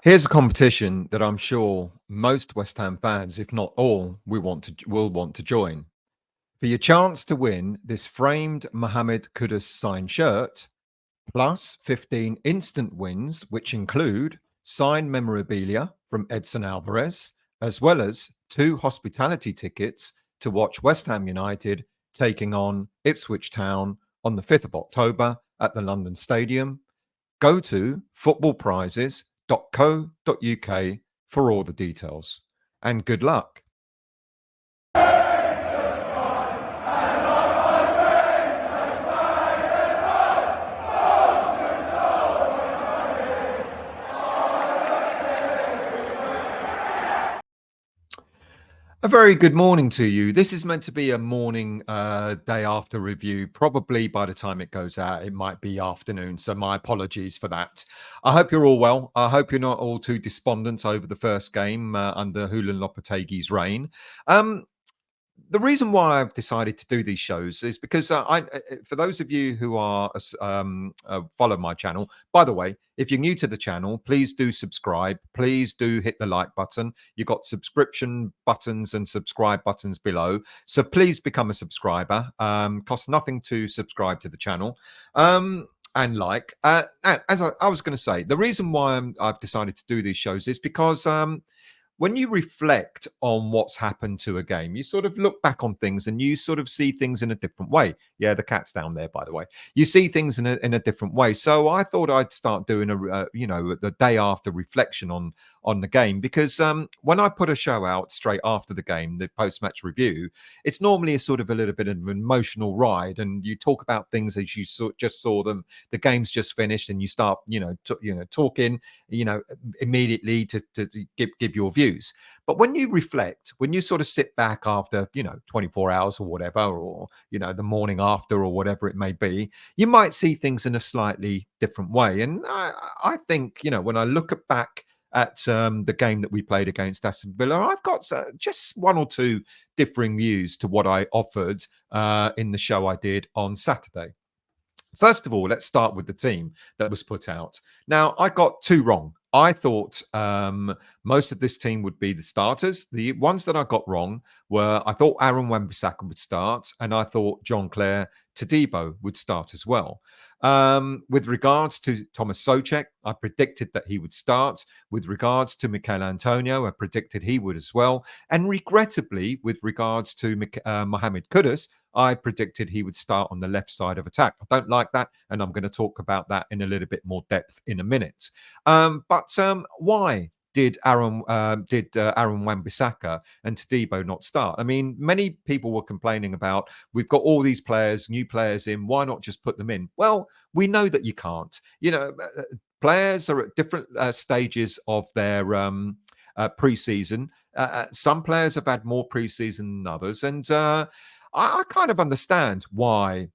Here's a competition that I'm sure most West Ham fans, if not all, will want to join. For your chance to win this framed Mohammed Kudus signed shirt, plus 15 instant wins, which include signed memorabilia from Edson Alvarez, as well as 2 hospitality tickets to watch West Ham United taking on Ipswich Town on the 5th of October at the London Stadium. Go to footballprizes.co.uk for all the details. And good luck. A very good morning to you. This is meant to be a morning day after review. Probably by the time it goes out, it might be afternoon. So my apologies for that. I hope you're all well. I hope you're not all too despondent over the first game under Julian Lopetegui's reign. Um, the reason why I've decided to do these shows is because for those of you who are follow my channel, by the way, if you're new to the channel, please do subscribe. Please do hit the like button. You've got subscription buttons and subscribe buttons below. So please become a subscriber. Costs nothing to subscribe to the channel. And as I was going to say, the reason why I've decided to do these shows is because when you reflect on what's happened to a game, you sort of look back on things and you sort of see things in a different way. Yeah, the cat's down there, by the way. You see things in a different way. So I thought I'd start doing the day after reflection on the game, because when I put a show out straight after the game, the post match review, it's normally a sort of a little bit of an emotional ride, and you talk about things as you just saw them. The game's just finished, and you start talking immediately to give your views. But when you reflect, when you sort of sit back after 24 hours or whatever, or the morning after or whatever it may be, you might see things in a slightly different way. And I think when I look back at the game that we played against Aston Villa, I've got just one or two differing views to what I offered in the show I did on Saturday. First of all, let's start with the team that was put out. Now, I got two wrong. I thought most of this team would be the starters. The ones that I got wrong were, I thought Aaron Wan-Bissaka would start, and I thought Jean-Claire Todibo would start as well. With regards to Thomas Soek, I predicted that he would start. With regards to Michail Antonio, I predicted he would as well. And regrettably, with regards to Mohammed Kudus, I predicted he would start on the left side of attack. I don't like that, and I'm going to talk about that in a little bit more depth in a minute. But why did Aaron Wan-Bissaka and Todibo not start? I mean, many people were complaining about, we've got all these players, new players in, why not just put them in? Well, we know that you can't. Players are at different stages of their pre-season. Some players have had more pre-season than others, and I kind of understand why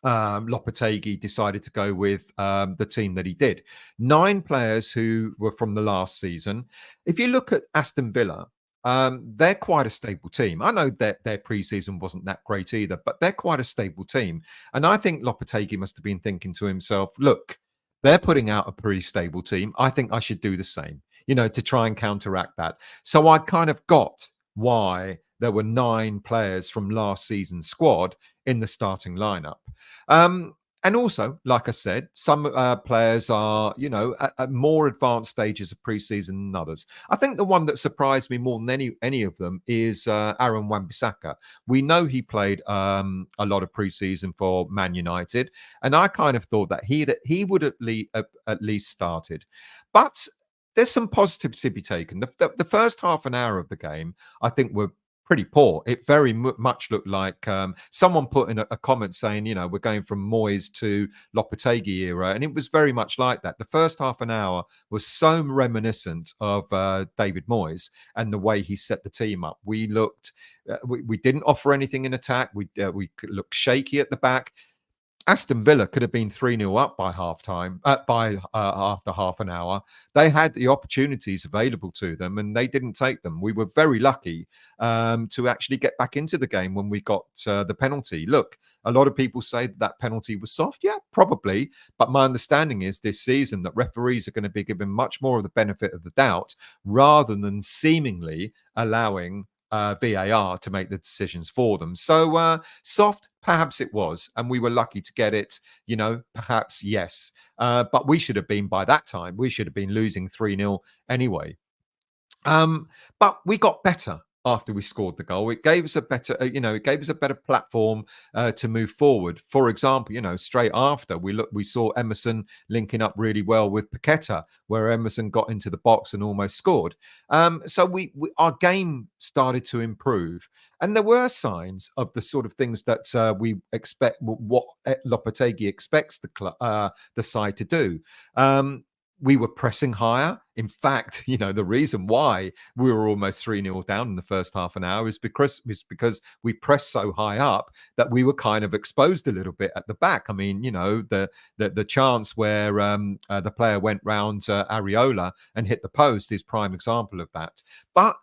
Lopetegui decided to go with the team that he did. 9 players who were from the last season. If you look at Aston Villa, they're quite a stable team. I know that their preseason wasn't that great either, but they're quite a stable team. And I think Lopetegui must have been thinking to himself, look, they're putting out a pretty stable team. I think I should do the same, to try and counteract that. So I kind of got why there were 9 players from last season's squad in the starting lineup. And also, like I said, some players are, at more advanced stages of preseason than others. I think the one that surprised me more than any of them is Aaron Wan-Bissaka. We know he played a lot of preseason for Man United, and I kind of thought that he would at least started. But there's some positives to be taken. The first half an hour of the game, I think, were pretty poor. It very much looked like someone put in a comment saying, we're going from Moyes to Lopetegui era. And it was very much like that. The first half an hour was so reminiscent of David Moyes and the way he set the team up. We looked, we didn't offer anything in attack. We looked shaky at the back. Aston Villa could have been 3-0 up by half time, after half an hour. They had the opportunities available to them and they didn't take them. We were very lucky to actually get back into the game when we got the penalty. Look, a lot of people say that penalty was soft. Yeah, probably. But my understanding is this season that referees are going to be given much more of the benefit of the doubt rather than seemingly allowing VAR to make the decisions for them. So soft, perhaps it was, and we were lucky to get it. Perhaps yes, but we should have been by that time. We should have been losing 3-0 anyway. But we got better after we scored the goal. It gave us a better, it gave us a better platform to move forward. For example, straight after we saw Emerson linking up really well with Peta, where Emerson got into the box and almost scored. So our game started to improve, and there were signs of the sort of things that we expect, what Lopetegui expects the side to do. We were pressing higher. In fact, the reason why we were almost 3-0 down in the first half an hour is because we pressed so high up that we were kind of exposed a little bit at the back. I mean, the chance where the player went round Areola and hit the post is prime example of that. But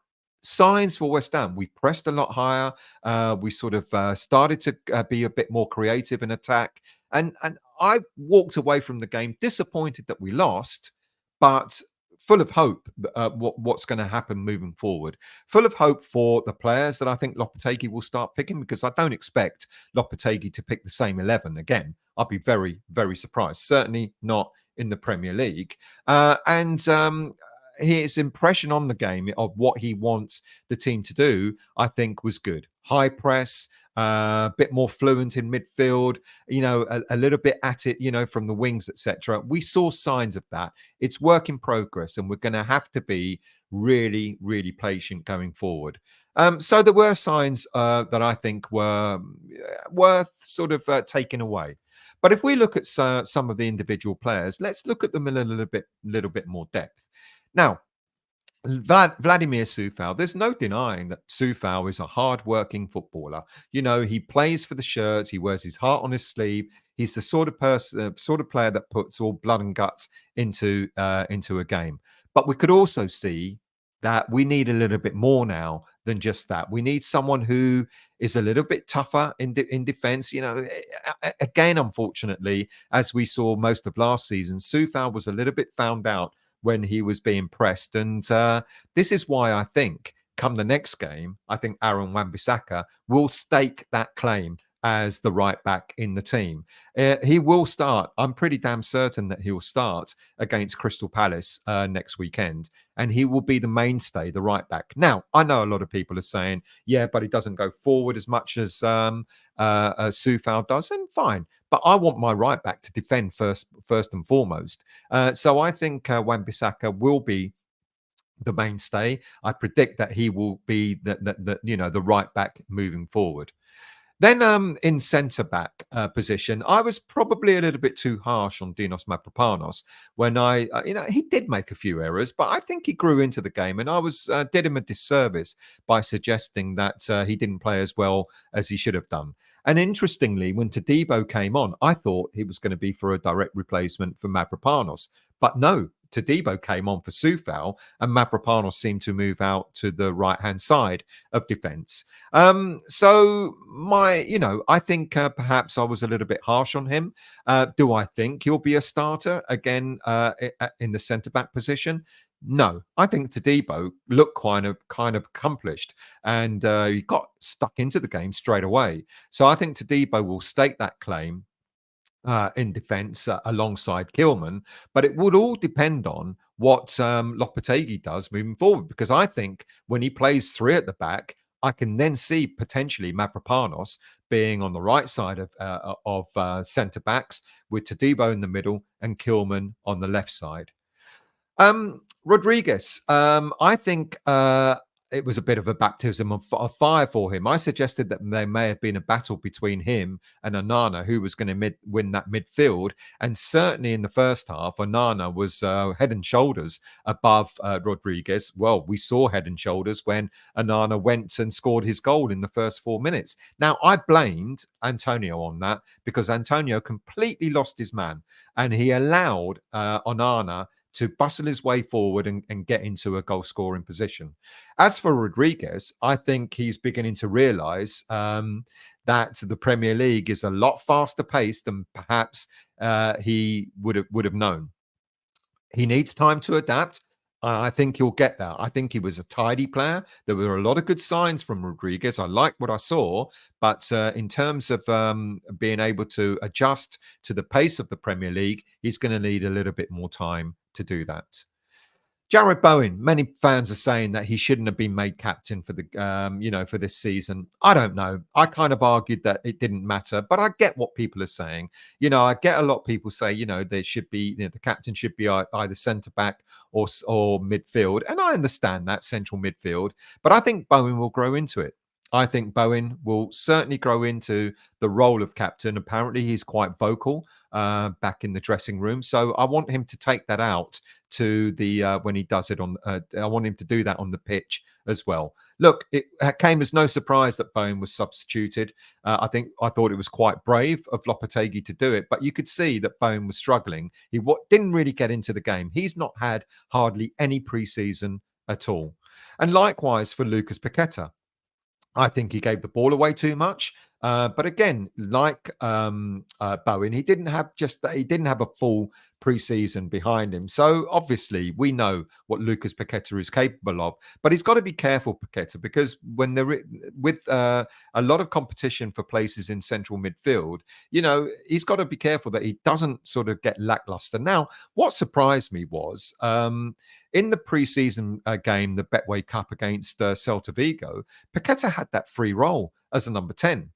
signs for West Ham, we pressed a lot higher. We sort of started to be a bit more creative in attack. And I walked away from the game disappointed that we lost, but full of hope what's going to happen moving forward. Full of hope for the players that I think Lopetegui will start picking, because I don't expect Lopetegui to pick the same 11 again. I'll be very, very surprised. Certainly not in the Premier League. And his impression on the game of what he wants the team to do, I think, was good. High press, a bit more fluent in midfield, a little bit at it, from the wings, etc. We saw signs of that. It's work in progress, and we're going to have to be really, really patient going forward. So there were signs that I think were worth sort of taking away. But if we look at some of the individual players, let's look at them in a little bit more depth. Now, Vladimir Soufal, there's no denying that Soufal is a hard-working footballer. He plays for the shirt. He wears his heart on his sleeve. He's the sort of player that puts all blood and guts into a game. But we could also see that we need a little bit more now than just that. We need someone who is a little bit tougher in defense. Again, unfortunately, as we saw most of last season, Soufal was a little bit found out when he was being pressed. And this is why I think come the next game, I think Aaron Wan-Bissaka will stake that claim as the right back in the team. He will start. I'm pretty damn certain that he'll start against Crystal Palace next weekend, and he will be the mainstay, the right back. Now, I know a lot of people are saying, yeah, but he doesn't go forward as much as Soufal does, and fine. But I want my right back to defend first and foremost. So I think Wan-Bissaka will be the mainstay. I predict that he will be the right back moving forward. Then in centre-back position, I was probably a little bit too harsh on Dinos Mavropanos when he did make a few errors, but I think he grew into the game, and I did him a disservice by suggesting that he didn't play as well as he should have done. And interestingly, when Todibo came on, I thought he was going to be for a direct replacement for Mavropanos. But no, Todibo came on for Soufal, and Mavropanos seemed to move out to the right-hand side of defence. So I think perhaps I was a little bit harsh on him. Do I think he'll be a starter again in the centre-back position? No, I think Todibo looked kind of accomplished, and he got stuck into the game straight away. So I think Todibo will stake that claim in defence alongside Kilman, but it would all depend on what Lopetegui does moving forward, because I think when he plays three at the back, I can then see potentially Mavropanos being on the right side of centre backs, with Todibo in the middle and Kilman on the left side. Rodriguez, I think it was a bit of a baptism of fire for him. I suggested that there may have been a battle between him and Onana, who was going to win that midfield. And certainly in the first half, Onana was head and shoulders above Rodriguez. Well, we saw head and shoulders when Onana went and scored his goal in the first 4 minutes. Now, I blamed Antonio on that because Antonio completely lost his man and he allowed Onana to bustle his way forward and get into a goal scoring position. As for Rodriguez, I think he's beginning to realise that the Premier League is a lot faster paced than perhaps he would have known. He needs time to adapt. I think he'll get there. I think he was a tidy player. There were a lot of good signs from Rodriguez. I like what I saw, but in terms of being able to adjust to the pace of the Premier League, he's going to need a little bit more time to do that. Jared Bowen, many fans are saying that he shouldn't have been made captain for the, for this season. I don't know. I kind of argued that it didn't matter, but I get what people are saying. I get a lot of people say, there should be, the captain should be either centre back or midfield, and I understand that central midfield, but I think Bowen will grow into it. I think Bowen will certainly grow into the role of captain. Apparently, he's quite vocal back in the dressing room, so I want him to take that out to the when he does it on. I want him to do that on the pitch as well. Look, it came as no surprise that Bowen was substituted. I thought it was quite brave of Lopetegui to do it, but you could see that Bowen was struggling. He didn't really get into the game. He's not had hardly any pre-season at all, and likewise for Lucas Paqueta. I think he gave the ball away too much. But again, like Bowen, he didn't have a full pre-season behind him. So obviously we know what Lucas Paqueta is capable of, but he's got to be careful, Paqueta, because when they're with a lot of competition for places in central midfield, he's got to be careful that he doesn't sort of get lackluster. Now, what surprised me was in the pre-season game, the Betway Cup against Celta Vigo, Paqueta had that free role as a number 10.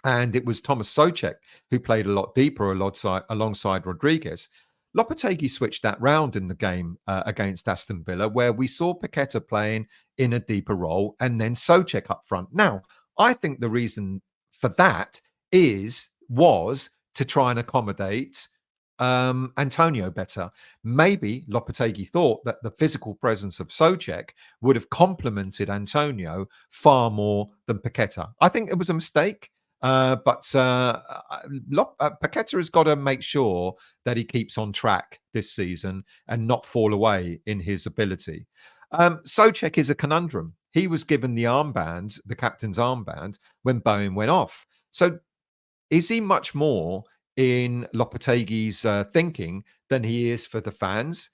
And it was Thomas Soek who played a lot deeper alongside Rodriguez. Lopetegui switched that round in the game against Aston Villa, where we saw Paqueta playing in a deeper role and then Soek up front. Now, I think the reason for that was to try and accommodate Antonio better. Maybe Lopetegui thought that the physical presence of Soek would have complemented Antonio far more than Paqueta. I think it was a mistake. But Paqueta has got to make sure that he keeps on track this season and not fall away in his ability. Soek is a conundrum. He was given the armband, the captain's armband, when Bowen went off. So is he much more in Lopetegui's thinking than he is for the fans?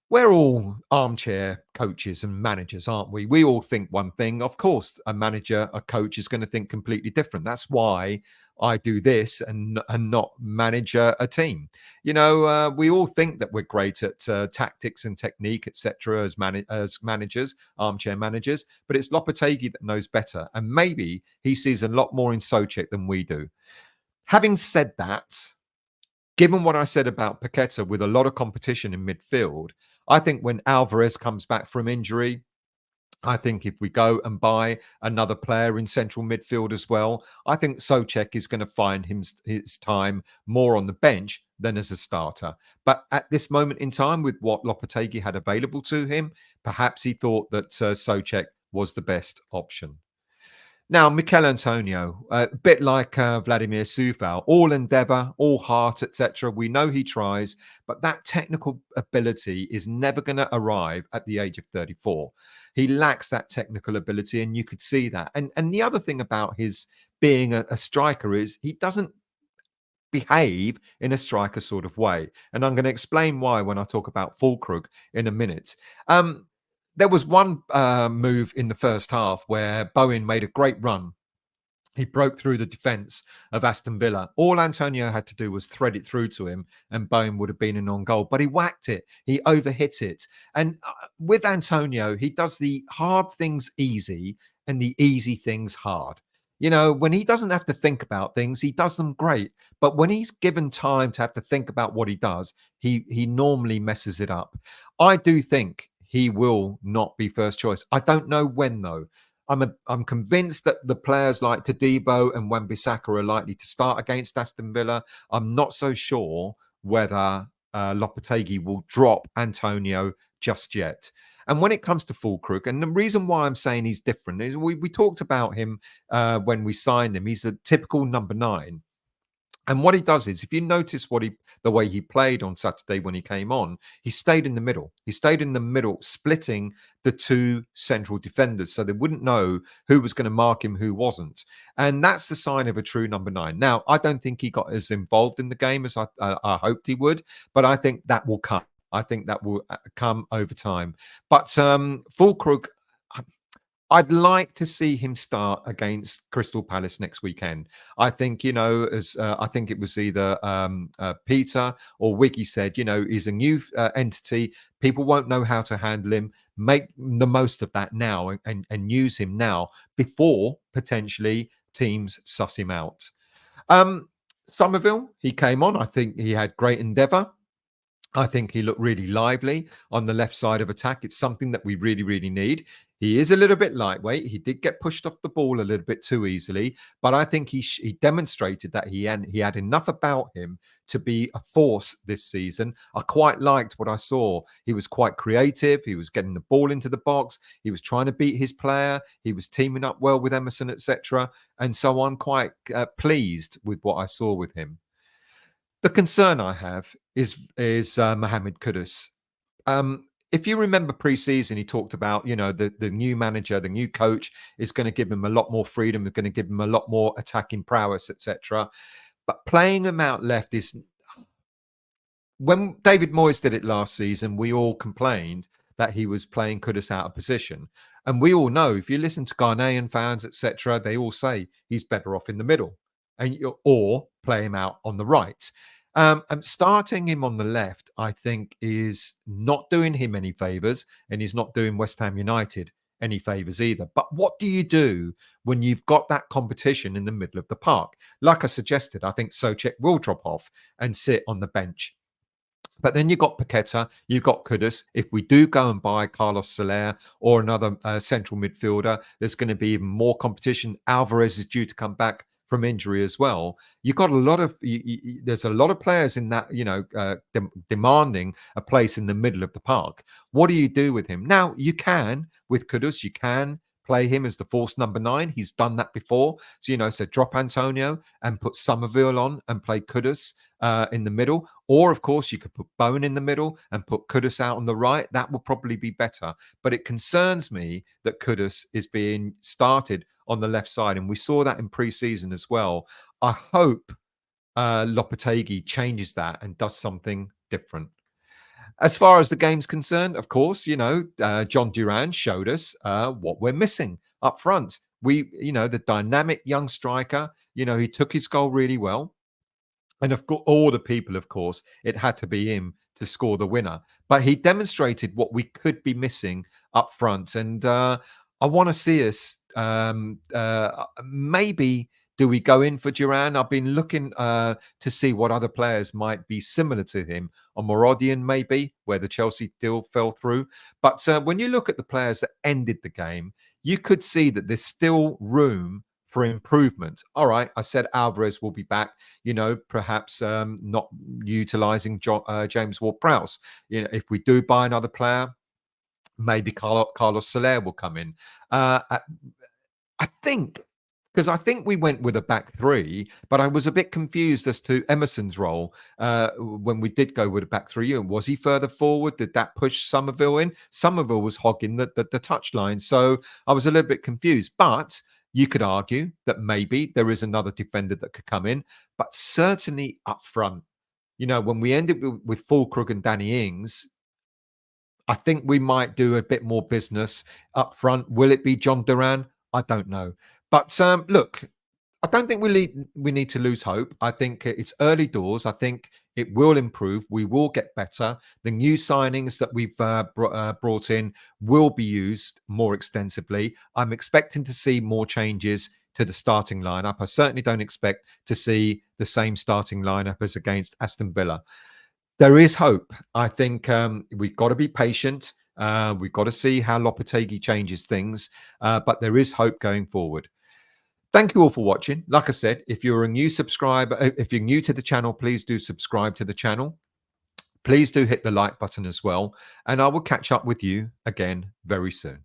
We're all armchair coaches and managers, aren't we? We all think one thing. Of course, a coach is going to think completely different. That's why I do this and not manage a team. We all think that we're great at tactics and technique, etc. As managers, armchair managers. But it's Lopetegui that knows better, and maybe he sees a lot more in Soek than we do. Having said that, given what I said about Paqueta with a lot of competition in midfield, I think when Alvarez comes back from injury, I think if we go and buy another player in central midfield as well, I think Soek is going to find his time more on the bench than as a starter. But at this moment in time, with what Lopetegui had available to him, perhaps he thought that Soek was the best option. Now, Mikel Antonio, a bit like Vladimir Sufal, all endeavour, all heart, etc. We know he tries, but that technical ability is never going to arrive at the age of 34. He lacks that technical ability, and you could see that. And the other thing about his being a striker is he doesn't behave in a striker sort of way. And I'm going to explain why when I talk about Fulkrug in a minute. There was one move in the first half where Bowen made a great run. He broke through the defence of Aston Villa. All Antonio had to do was thread it through to him and Bowen would have been in on goal. But he whacked it. He overhit it. And with Antonio, he does the hard things easy and the easy things hard. When he doesn't have to think about things, he does them great. But when he's given time to have to think about what he does, he normally messes it up. I do think he will not be first choice. I don't know when though. I'm convinced that the players like Todibo and Wan-Bissaka are likely to start against Aston Villa. I'm not so sure whether Lopetegui will drop Antonio just yet. And when it comes to Fulkrug, and the reason why I'm saying he's different is we talked about him when we signed him. He's a typical number 9. And what he does is, if you notice the way he played on Saturday when he came on, he stayed in the middle. He stayed in the middle, splitting the two central defenders, so they wouldn't know who was going to mark him, who wasn't. And that's the sign of a true number 9. Now, I don't think he got as involved in the game as I hoped he would, but I think that will come. I think that will come over time. But Fulkrug, I'd like to see him start against Crystal Palace next weekend. I think, as I think it was either Peta or Wiggy said, he's a new entity. People won't know how to handle him. Make the most of that now and use him now before potentially teams suss him out. Somerville, he came on. I think he had great endeavour. I think he looked really lively on the left side of attack. It's something that we really, really need. He is a little bit lightweight. He did get pushed off the ball a little bit too easily, but I think he demonstrated that he had enough about him to be a force this season. I quite liked what I saw. He was quite creative. He was getting the ball into the box. He was trying to beat his player. He was teaming up well with Emerson, etc. And so I'm quite pleased with what I saw with him. The concern I have is Mohammed Kudus. If you remember pre-season, he talked about, the new manager, the new coach is going to give him a lot more freedom, is going to give him a lot more attacking prowess, etc. But playing him out left is... When David Moyes did it last season, we all complained that he was playing Kudus out of position. And we all know, if you listen to Ghanaian fans, etc., they all say he's better off in the middle or play him out on the right. And starting him on the left, I think, is not doing him any favours, and he's not doing West Ham United any favours either. But what do you do when you've got that competition in the middle of the park? Like I suggested, I think Soek will drop off and sit on the bench. But then you've got Peta, you've got Kudus. If we do go and buy Carlos Soler or another central midfielder, there's going to be even more competition. Alvarez is due to come back from injury as well. You've got a lot of there's a lot of players in that demanding a place in the middle of the park. What do you do with him? Now you can with Kudus, you can play him as the false number 9. He's done that before. So drop Antonio and put Somerville on and play Kudus in the middle. Or, of course, you could put Bowen in the middle and put Kudus out on the right. That will probably be better. But it concerns me that Kudus is being started on the left side. And we saw that in pre-season as well. I hope Lopetegui changes that and does something different. As far as the game's concerned, of course, John Duran showed us what we're missing up front. The dynamic young striker, he took his goal really well. And of course, all the people, of course, it had to be him to score the winner. But he demonstrated what we could be missing up front. And I want to see us maybe... Do we go in for Duran? I've been looking to see what other players might be similar to him. On Morodian, maybe, where the Chelsea deal fell through. But when you look at the players that ended the game, you could see that there's still room for improvement. All right, I said Alvarez will be back, perhaps not utilising James Ward-Prowse. If we do buy another player, maybe Carlos Soler will come in. I think... Because I think we went with a back 3, but I was a bit confused as to Emerson's role when we did go with a back 3. Was he further forward? Did that push Somerville in? Somerville was hogging the touchline. So I was a little bit confused. But you could argue that maybe there is another defender that could come in. But certainly up front, when we ended with Fulkrug and Danny Ings, I think we might do a bit more business up front. Will it be John Duran? I don't know. But look, I don't think we need to lose hope. I think it's early doors. I think it will improve. We will get better. The new signings that we've brought in will be used more extensively. I'm expecting to see more changes to the starting lineup. I certainly don't expect to see the same starting lineup as against Aston Villa. There is hope. I think we've got to be patient. We've got to see how Lopetegui changes things, but there is hope going forward. Thank you all for watching. Like I said, if you're a new subscriber, if you're new to the channel, please do subscribe to the channel. Please do hit the like button as well, and I will catch up with you again very soon.